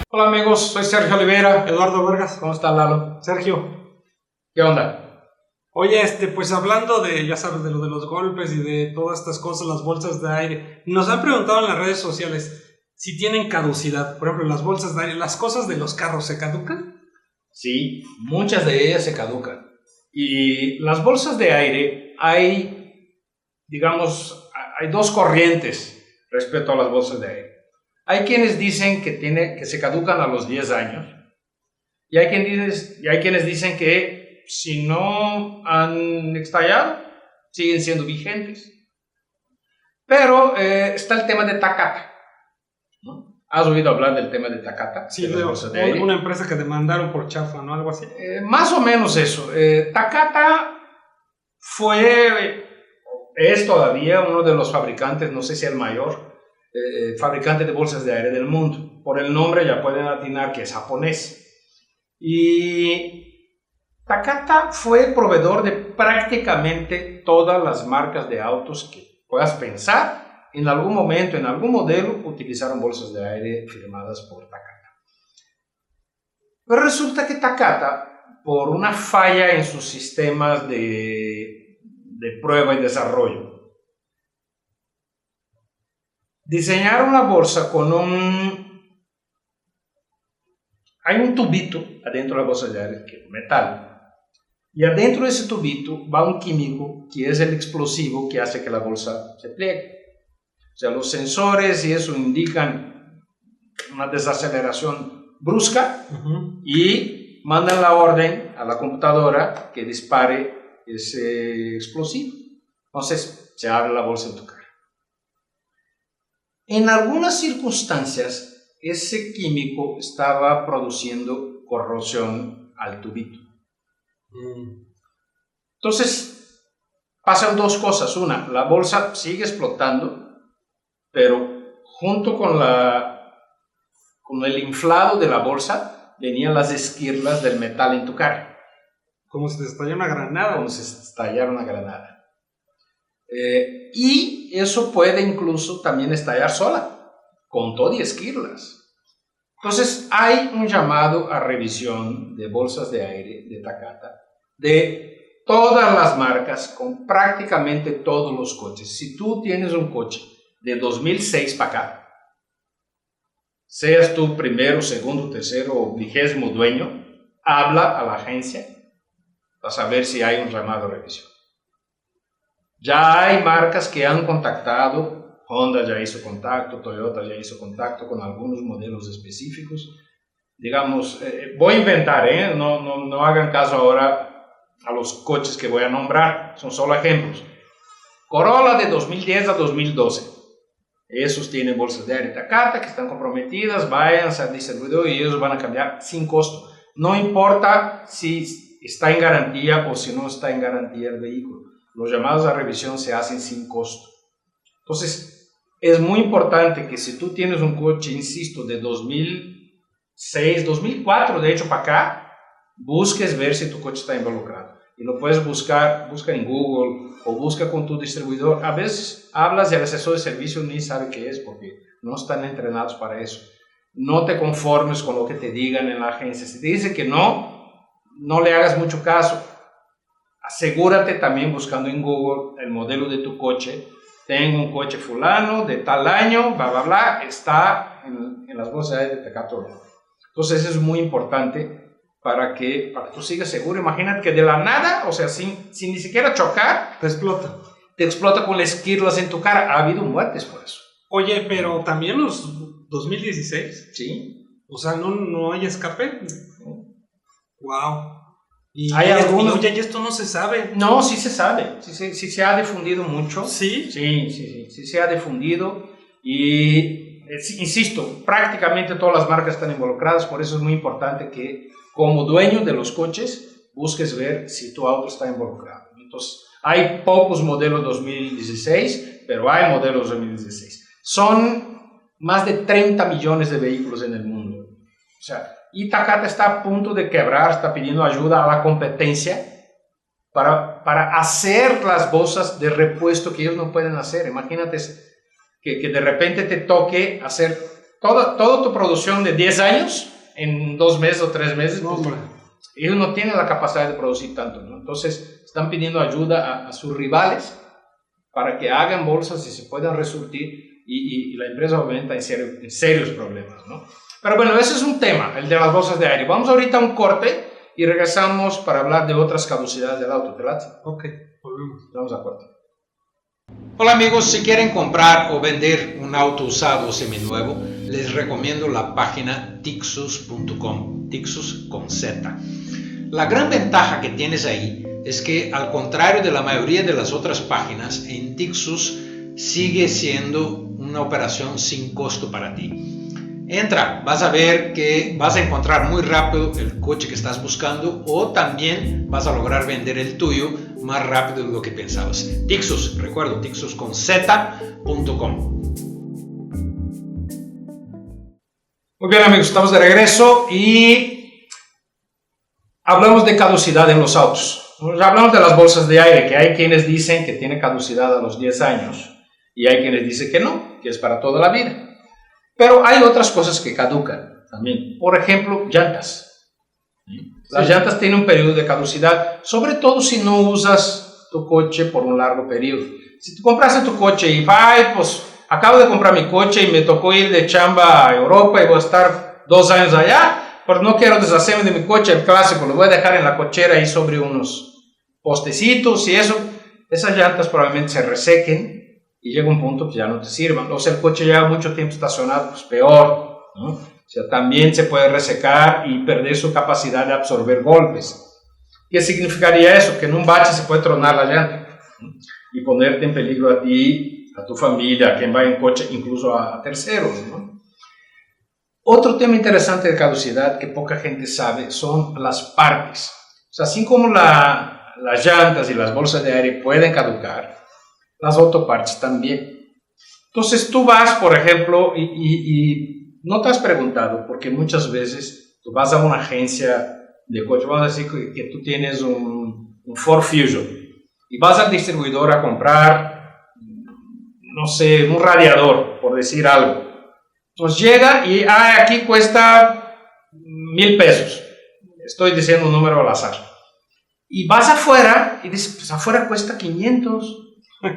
Hola amigos, soy Sergio Oliveira. Eduardo Vargas. ¿Cómo está Lalo? Sergio, ¿Qué onda? oye, pues hablando de, ya sabes, de lo de los golpes y de todas estas cosas, las bolsas de aire, nos han preguntado en las redes sociales si tienen caducidad. Por ejemplo, las bolsas de aire, las cosas de los carros, ¿se caducan? Sí, muchas de ellas se caducan. Y las bolsas de aire, hay dos corrientes respecto a las bolsas de aire. Hay quienes dicen que se caducan a los 10 años y hay quienes dicen que si no han estallado, siguen siendo vigentes. Pero está el tema de Takata, ¿no? ¿Has oído hablar del tema de Takata? Sí, de las bolsas de aire? una empresa que demandaron por chafa, ¿no? Algo así. Más o menos eso. Takata es todavía uno de los fabricantes, no sé si el mayor, fabricante de bolsas de aire del mundo. Por el nombre ya pueden atinar que es japonés. Y Takata fue proveedor de prácticamente todas las marcas de autos que puedas pensar. En algún momento, en algún modelo, utilizaron bolsas de aire firmadas por Takata. Pero resulta que Takata, por una falla en sus sistemas de prueba y desarrollo, diseñaron una bolsa hay un tubito adentro de la bolsa de aire, que es metal, y adentro de ese tubito va un químico que es el explosivo que hace que la bolsa se pliegue. O sea, los sensores y eso indican una desaceleración brusca y mandan la orden a la computadora que dispare ese explosivo. Entonces se abre la bolsa en tu cara. En algunas circunstancias, ese químico estaba produciendo corrosión al tubito. Entonces, pasan dos cosas. Una, la bolsa sigue explotando, pero junto con el inflado de la bolsa venían las esquirlas del metal en tu cara. Como si te estallara una granada. Como si te estallara una granada. Y eso puede incluso también estallar sola, con todo y esquirlas. Entonces hay un llamado a revisión de bolsas de aire de Takata, de todas las marcas, con prácticamente todos los coches. Si tú tienes un coche de 2006 para acá, seas tú primero, segundo, tercero o 20º dueño, habla a la agencia para saber si hay un llamado a revisión. Ya hay marcas que han contactado, Honda ya hizo contacto, Toyota ya hizo contacto con algunos modelos específicos. Digamos, voy a inventar, no hagan caso ahora a los coches que voy a nombrar, son solo ejemplos. Corolla de 2010 a 2012, esos tienen bolsas de aire Takata que están comprometidas, vayan al distribuidor y ellos van a cambiar sin costo. No importa si está en garantía o si no está en garantía el vehículo. Los llamados a revisión se hacen sin costo. Entonces, es muy importante que si tú tienes un coche, insisto, de 2006, 2004, de hecho para acá, busques ver si tu coche está involucrado. Y lo puedes busca en Google o busca con tu distribuidor. A veces hablas y el asesor de servicio ni sabe qué es porque no están entrenados para eso. No te conformes con lo que te digan en la agencia. Si te dice que no le hagas mucho caso. Asegúrate también buscando en Google el modelo de tu coche. Tengo un coche fulano de tal año, bla, bla, bla, está en las bolsas de Takata. Entonces eso es muy importante para que tú sigas seguro. Imagínate que de la nada, o sea, sin ni siquiera chocar, Te explota. Te explota con las esquirlas en tu cara. Ha habido muertes por eso. Oye, pero también los 2016. Sí. O sea, no hay escape. Wow. Y hay algunos. Oye, y esto no se sabe. No, sí se sabe. Sí se ha difundido mucho. ¿Sí? Sí se ha difundido. Y insisto, prácticamente todas las marcas están involucradas. Por eso es muy importante que, como dueño de los coches, busques ver si tu auto está involucrado. Entonces, hay pocos modelos 2016, pero hay modelos 2016. Son más de 30 millones de vehículos en el mundo. O sea, y Takata está a punto de quebrar, está pidiendo ayuda a la competencia para hacer las bolsas de repuesto que ellos no pueden hacer. Imagínate que de repente te toque hacer toda tu producción de 10 años en 2 meses o 3 meses. No, pues, ellos no tienen la capacidad de producir tanto, ¿no? Entonces están pidiendo ayuda a sus rivales para que hagan bolsas y se puedan resurtir, y la empresa obviamente está en serios problemas, ¿no? Pero bueno, ese es un tema, el de las bolsas de aire. Vamos ahorita a un corte y regresamos para hablar de otras caducidades del auto. ¿Te late? Ok, volvemos. Vamos a corte. Hola amigos, si quieren comprar o vender un auto usado o seminuevo, les recomiendo la página Tixus.com, Tixus con Z. La gran ventaja que tienes ahí es que, al contrario de la mayoría de las otras páginas, en Tixus sigue siendo una operación sin costo para ti. Entra, vas a ver que vas a encontrar muy rápido el coche que estás buscando, o también vas a lograr vender el tuyo más rápido de lo que pensabas. Tixus, recuerdo, Tixus con Z.com. Muy bien amigos, estamos de regreso y hablamos de caducidad en los autos. Ya hablamos de las bolsas de aire, que hay quienes dicen que tiene caducidad a los 10 años y hay quienes dicen que no, que es para toda la vida. Pero hay otras cosas que caducan también. Por ejemplo, llantas. Las llantas tienen un periodo de caducidad, sobre todo si no usas tu coche por un largo periodo. Si tú compraste tu coche y pues acabo de comprar mi coche y me tocó ir de chamba a Europa y voy a estar 2 años allá, pues no quiero deshacerme de mi coche, el clásico, lo voy a dejar en la cochera ahí sobre unos postecitos y eso, esas llantas probablemente se resequen y llega un punto que ya no te sirvan. O sea, el coche lleva mucho tiempo estacionado, pues peor, ¿no? O sea, también se puede resecar y perder su capacidad de absorber golpes. ¿Qué significaría eso? Que en un bache se puede tronar la llanta, ¿no? Y ponerte en peligro a ti, a tu familia, a quien va en coche, incluso a terceros, ¿no? Otro tema interesante de caducidad que poca gente sabe son las partes. O sea, así como las llantas y las bolsas de aire pueden caducar, las autopartes también. Entonces tú vas, por ejemplo, y no te has preguntado, porque muchas veces tú vas a una agencia de coche, vamos a decir que tú tienes un Ford Fusion, y vas al distribuidor a comprar, no sé, un radiador, por decir algo. Entonces llega y aquí cuesta 1,000 pesos. Estoy diciendo un número al azar. Y vas afuera y dices, pues afuera cuesta 500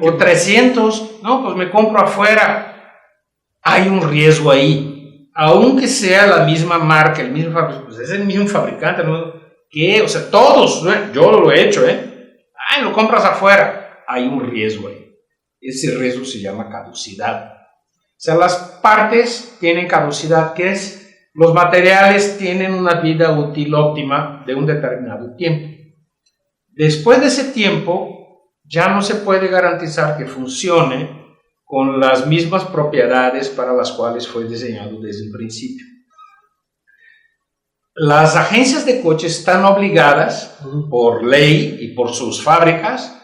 o 300. No, pues me compro afuera. Hay un riesgo ahí. Aunque sea la misma marca, el mismo fabricante, pues es el mismo fabricante, ¿no? Que, o sea, todos, ¿no? Yo lo he hecho, lo compras afuera. Hay un riesgo ahí. Ese riesgo se llama caducidad. O sea, las partes tienen caducidad, que es, los materiales tienen una vida útil óptima de un determinado tiempo. Después de ese tiempo, ya no se puede garantizar que funcione con las mismas propiedades para las cuales fue diseñado desde el principio. Las agencias de coches están obligadas, por ley y por sus fábricas,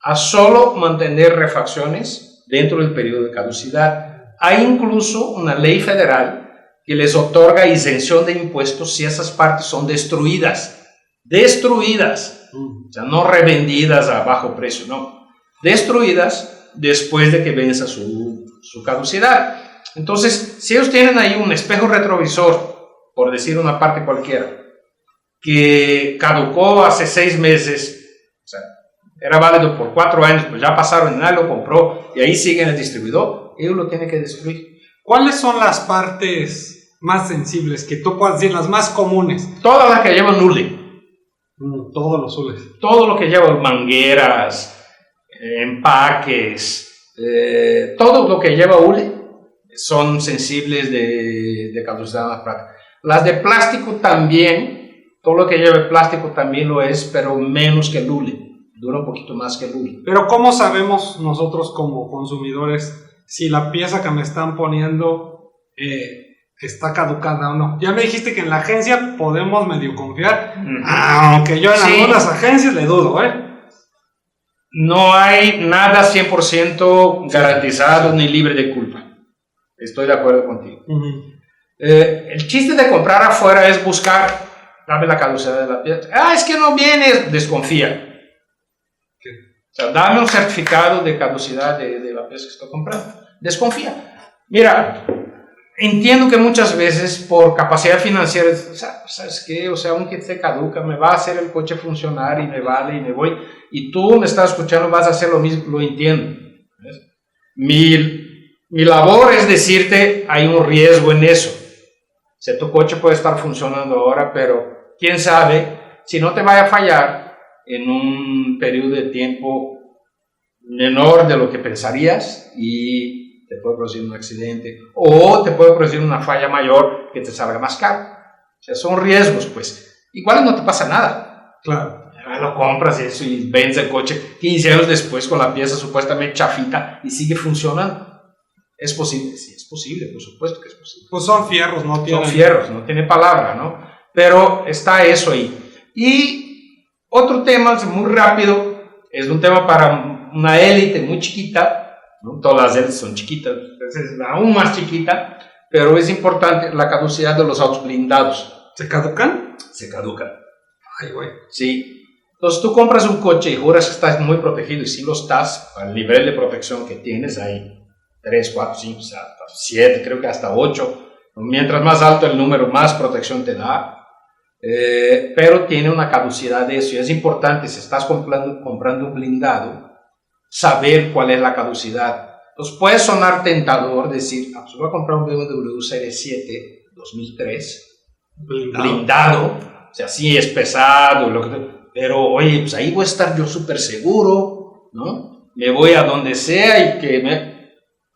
a solo mantener refacciones dentro del periodo de caducidad. Hay incluso una ley federal que les otorga exención de impuestos si esas partes son destruidas. Destruidas. O sea, no revendidas a bajo precio, no. Destruidas después de que venza su caducidad. Entonces, si ellos tienen ahí un espejo retrovisor, por decir una parte cualquiera, que caducó hace 6 meses, o sea, era válido por 4 años, pues ya pasaron, nadie lo compró y ahí sigue en el distribuidor, ellos lo tienen que destruir. ¿Cuáles son las partes más sensibles que tú puedas decir, las más comunes? Todas las que llevan hule. Todos los hules. Todo lo que lleva mangueras, empaques, todo lo que lleva hule son sensibles de caducidad más práctica. Las de plástico también, todo lo que lleva plástico también lo es, pero menos que el hule. Dura un poquito más que el hule. Pero ¿cómo sabemos nosotros como consumidores si la pieza que me están poniendo está caducada o no? Ya me dijiste que en la agencia podemos medio confiar, aunque yo en algunas agencias le dudo, No hay nada 100% garantizado ni libre de culpa. Estoy de acuerdo contigo. El chiste de comprar afuera es buscar, dame la caducidad de la pieza. Es que no viene, desconfía. O sea, dame un certificado de caducidad de la pieza que estoy comprando. Desconfía. Mira, entiendo que muchas veces por capacidad financiera, ¿sabes qué? O sea, aunque se caduca, me va a hacer el coche funcionar y me vale y me voy. Y tú me estás escuchando, vas a hacer lo mismo, lo entiendo. ¿Ves? Mi labor es decirte, hay un riesgo en eso. O sea, tu coche puede estar funcionando ahora, pero quién sabe si no te vaya a fallar en un periodo de tiempo menor de lo que pensarías y te puede producir un accidente o te puede producir una falla mayor que te salga más caro. O sea, son riesgos, pues. Igual no te pasa nada. Claro. Lo compras y eso y vendes el coche 15 años después con la pieza supuestamente chafita y sigue funcionando. ¿Es posible? Sí, es posible, por supuesto que es posible. Pues son fierros, no tienen... Son fierros, no tiene palabra, ¿no? Pero está eso ahí. Y otro tema, muy rápido, es un tema para una élite muy chiquita, ¿no? Todas las élites son chiquitas, es aún más chiquita, pero es importante la caducidad de los autos blindados. ¿Se caducan? Se caducan. Ay, güey. Sí. Entonces tú compras un coche y juras que estás muy protegido, y si lo estás, al nivel de protección que tienes ahí, 3, 4, 5, 7, creo que hasta 8. Mientras más alto el número, más protección te da. Pero tiene una caducidad de eso. Y es importante, si estás comprando un blindado, saber cuál es la caducidad. Entonces puede sonar tentador decir, pues voy a comprar un BMW Serie 7 2003, blindado. O sea, sí es pesado, pero oye, pues ahí voy a estar yo súper seguro, ¿no? Me voy a donde sea y que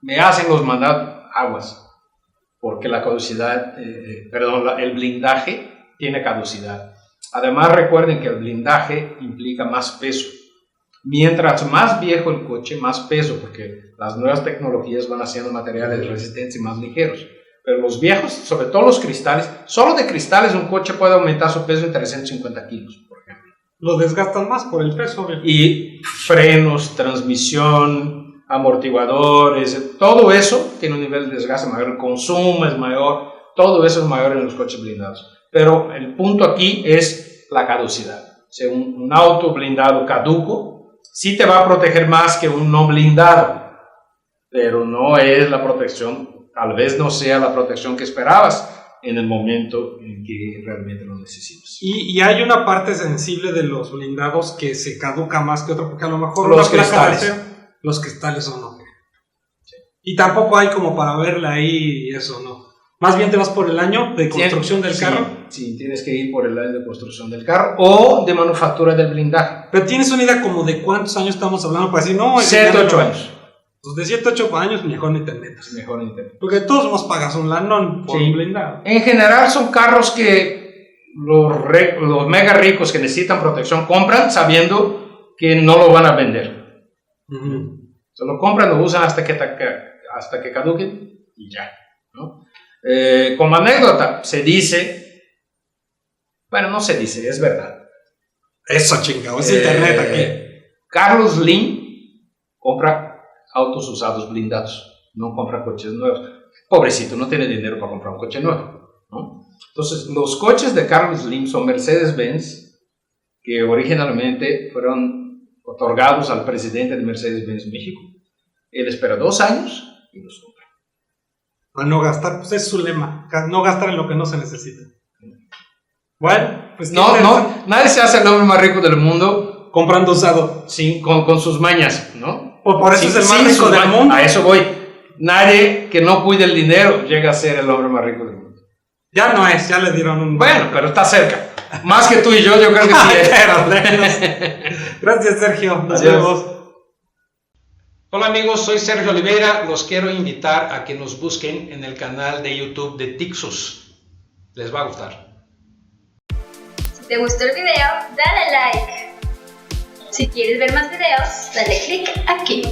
me hacen los mandados aguas, porque la caducidad, el blindaje tiene caducidad. Además recuerden que el blindaje implica más peso. Mientras más viejo el coche, más peso, porque las nuevas tecnologías van haciendo materiales resistentes y más ligeros. Pero los viejos, sobre todo los cristales, solo de cristales un coche puede aumentar su peso en 350 kilos, por ejemplo. Lo desgastan más por el peso. Y frenos, transmisión, amortiguadores, todo eso tiene un nivel de desgaste mayor, el consumo es mayor, todo eso es mayor en los coches blindados. Pero el punto aquí es la caducidad. O sea, un auto blindado caduco sí te va a proteger más que un no blindado, pero no es la protección, tal vez no sea la protección que esperabas en el momento en que realmente lo necesitas. Y hay una parte sensible de los blindados que se caduca más que otra, porque a lo mejor los cristales. Los cristales son no. Sí. Y tampoco hay como para verla ahí eso, ¿no? Más bien te vas por el año de construcción del carro. Sí, tienes que ir por el año de construcción del carro o de manufactura del blindaje. Pero tienes una idea como de cuántos años estamos hablando para decir, no, 7, 8 años. Pues de 7, 8 años mejor ni te metas. Mejor ni te metas. Porque todos nos pagas un lanón por un blindado. En general son carros que los mega ricos que necesitan protección compran sabiendo que no lo van a vender. Se lo compran, lo usan hasta que caduquen y ya, ¿no? Como anécdota, se dice, bueno, no se dice, es verdad. Eso, chingado, es internet aquí. Carlos Slim compra autos usados blindados, no compra coches nuevos. Pobrecito, no tiene dinero para comprar un coche nuevo, ¿no? Entonces, los coches de Carlos Slim son Mercedes-Benz, que originalmente fueron otorgados al presidente de Mercedes-Benz México. Él espera 2 años y los compra. A no gastar, pues es su lema, no gastar en lo que no se necesita. Bueno, pues nadie se hace el hombre más rico del mundo comprando usado. Sí, con sus mañas, ¿no? Por eso es el más rico del mundo. A eso voy. Nadie que no cuide el dinero llega a ser el hombre más rico del mundo. Ya no es, ya le dieron un... Bueno, pero está cerca. Más que tú y yo creo que sí es. Gracias, Sergio. Nos vemos. Hola amigos, soy Sergio Oliveira. Los quiero invitar a que nos busquen en el canal de YouTube de Tixus. Les va a gustar. Si te gustó el video, dale like. Si quieres ver más videos, dale click aquí.